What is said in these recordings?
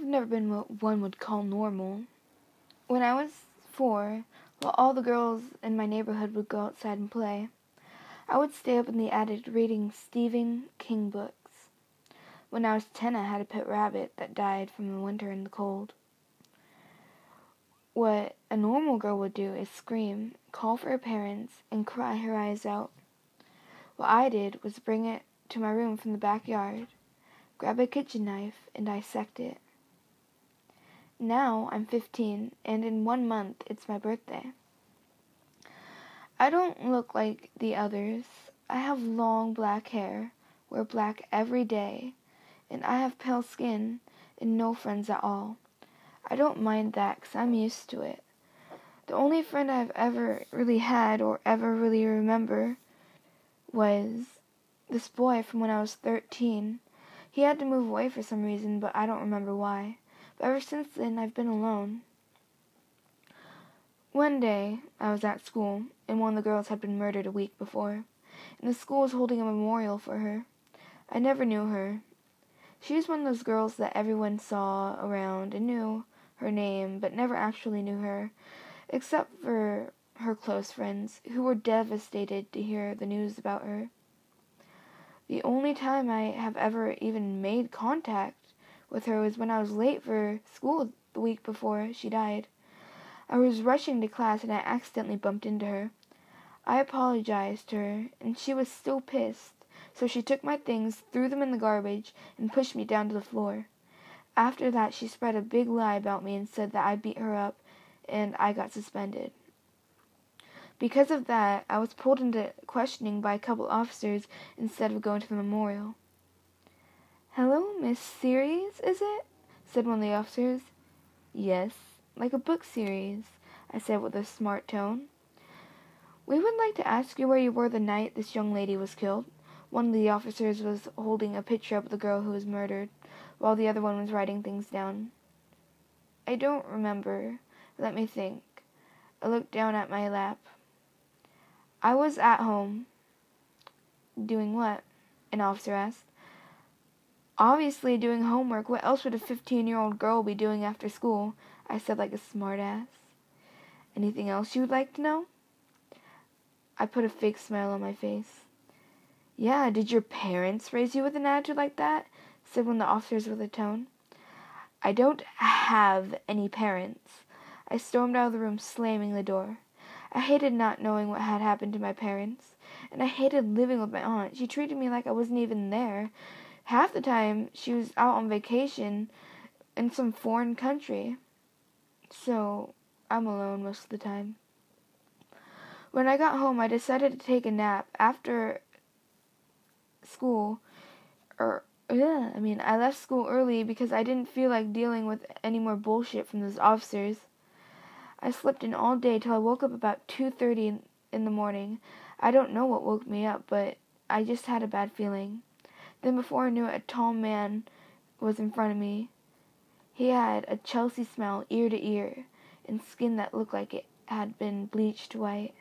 I've never been what one would call normal. When I was 4, while all the girls in my neighborhood would go outside and play, I would stay up in the attic reading Stephen King books. When I was 10, I had a pet rabbit that died from the winter and the cold. What a normal girl would do is scream, call for her parents, and cry her eyes out. What I did was bring it to my room from the backyard, grab a kitchen knife, and dissect it. Now I'm 15, and in 1 month it's my birthday. I don't look like the others. I have long black hair, wear black every day, and I have pale skin and no friends at all. I don't mind that 'cause I'm used to it. The only friend I've ever really had or ever really remember was this boy from when I was 13. He had to move away for some reason, but I don't remember why. But ever since then, I've been alone. One day, I was at school, and one of the girls had been murdered a week before, and the school was holding a memorial for her. I never knew her. She was one of those girls that everyone saw around and knew her name, but never actually knew her, except for her close friends, who were devastated to hear the news about her. The only time I have ever even made contact with her was when I was late for school the week before she died. I was rushing to class and I accidentally bumped into her. I apologized to her, and she was still pissed, so she took my things, threw them in the garbage, and pushed me down to the floor. After that, she spread a big lie about me and said that I beat her up, and I got suspended. Because of that, I was pulled into questioning by a couple officers instead of going to the memorial. "Hello, Miss Series, is it?" said one of the officers. "Yes, like a book series," I said with a smart tone. "We would like to ask you where you were the night this young lady was killed." One of the officers was holding a picture up of the girl who was murdered, while the other one was writing things down. "I don't remember. Let me think." I looked down at my lap. "I was at home." "Doing what?" an officer asked. "Obviously doing homework. What else would a 15-year-old girl be doing after school?" I said like a smart-ass. "Anything else you would like to know?" I put a fake smile on my face. "Yeah, did your parents raise you with an attitude like that?" said one of the officers with a tone. "I don't have any parents." I stormed out of the room, slamming the door. I hated not knowing what had happened to my parents, and I hated living with my aunt. She treated me like I wasn't even there. Half the time, she was out on vacation in some foreign country. So, I'm alone most of the time. When I got home, I decided to take a nap after school. I left school early because I didn't feel like dealing with any more bullshit from those officers. I slept in all day till I woke up about 2:30 in the morning. I don't know what woke me up, but I just had a bad feeling. Then before I knew it, a tall man was in front of me. He had a Chelsea smile ear to ear, and skin that looked like it had been bleached white.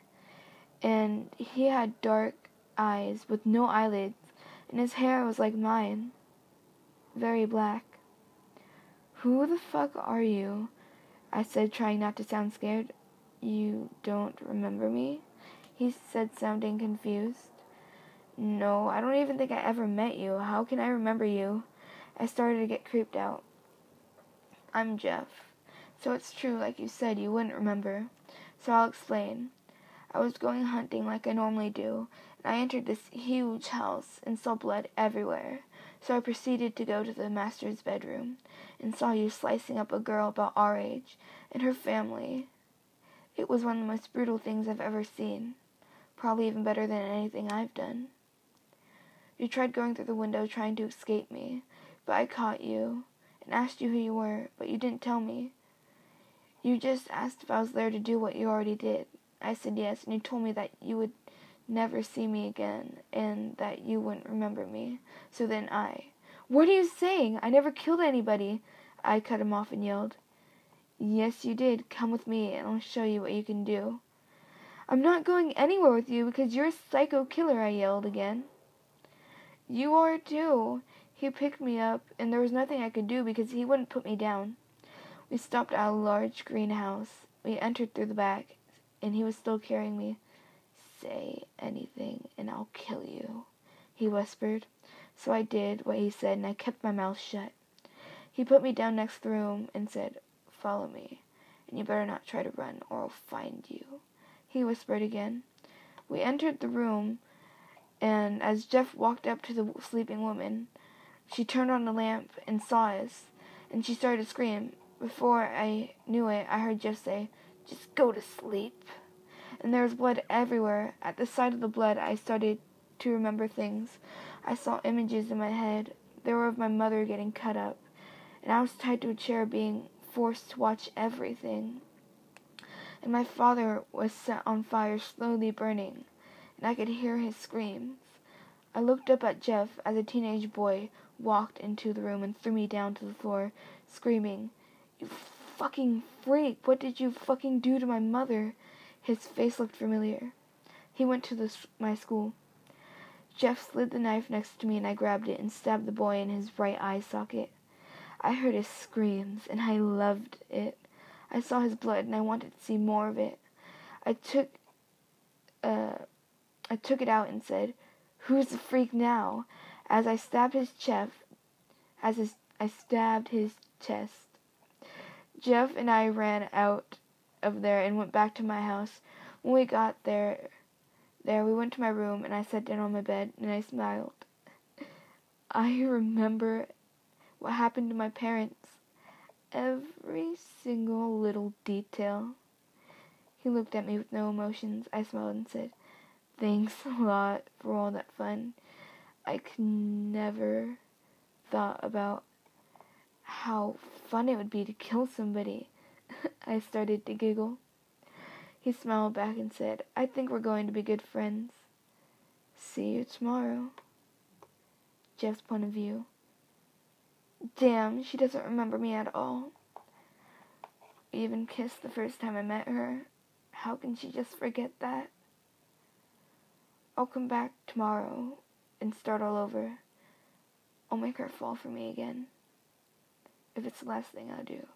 And he had dark eyes with no eyelids, and his hair was like mine, very black. "Who the fuck are you?" I said, trying not to sound scared. "You don't remember me?" he said, sounding confused. "No, I don't even think I ever met you. How can I remember you?" I started to get creeped out. "I'm Jeff. So it's true, like you said, you wouldn't remember. So I'll explain. I was going hunting like I normally do, and I entered this huge house and saw blood everywhere. So I proceeded to go to the master's bedroom and saw you slicing up a girl about our age and her family. It was one of the most brutal things I've ever seen. Probably even better than anything I've done. You tried going through the window trying to escape me, but I caught you and asked you who you were, but you didn't tell me. You just asked if I was there to do what you already did. I said yes, and you told me that you would never see me again, and that you wouldn't remember me. So then "What are you saying? I never killed anybody!" I cut him off and yelled. "Yes, you did. Come with me, and I'll show you what you can do." "I'm not going anywhere with you because you're a psycho killer," I yelled again. "You are too." He picked me up, and there was nothing I could do because he wouldn't put me down. We stopped at a large greenhouse. We entered through the back, and he was still carrying me. "Say anything, and I'll kill you," he whispered. So I did what he said, and I kept my mouth shut. He put me down next to the room and said, "Follow me, and you better not try to run, or I'll find you," he whispered again. We entered the room, and as Jeff walked up to the sleeping woman, she turned on the lamp and saw us, and she started to scream. Before I knew it, I heard Jeff say, "Just go to sleep." And there was blood everywhere. At the sight of the blood, I started to remember things. I saw images in my head. They were of my mother getting cut up, and I was tied to a chair being forced to watch everything. And my father was set on fire, slowly burning, and I could hear his screams. I looked up at Jeff as a teenage boy walked into the room and threw me down to the floor, screaming, "You fucking freak! What did you fucking do to my mother?" His face looked familiar. He went to my school. Jeff slid the knife next to me, and I grabbed it and stabbed the boy in his right eye socket. I heard his screams, and I loved it. I saw his blood, and I wanted to see more of it. I took it out and said, "Who's the freak now?" As I stabbed his chest. Jeff and I ran out of there and went back to my house. When we got there we went to my room, and I sat down on my bed, and I smiled. I remember what happened to my parents. Every single little detail. He looked at me with no emotions. I smiled and said, "Thanks a lot for all that fun. I could never thought about how fun it would be to kill somebody." I started to giggle. He smiled back and said, "I think we're going to be good friends. See you tomorrow." Jeff's point of view. Damn, she doesn't remember me at all. We even kissed the first time I met her. How can she just forget that? I'll come back tomorrow and start all over. I'll make her fall for me again, if it's the last thing I do.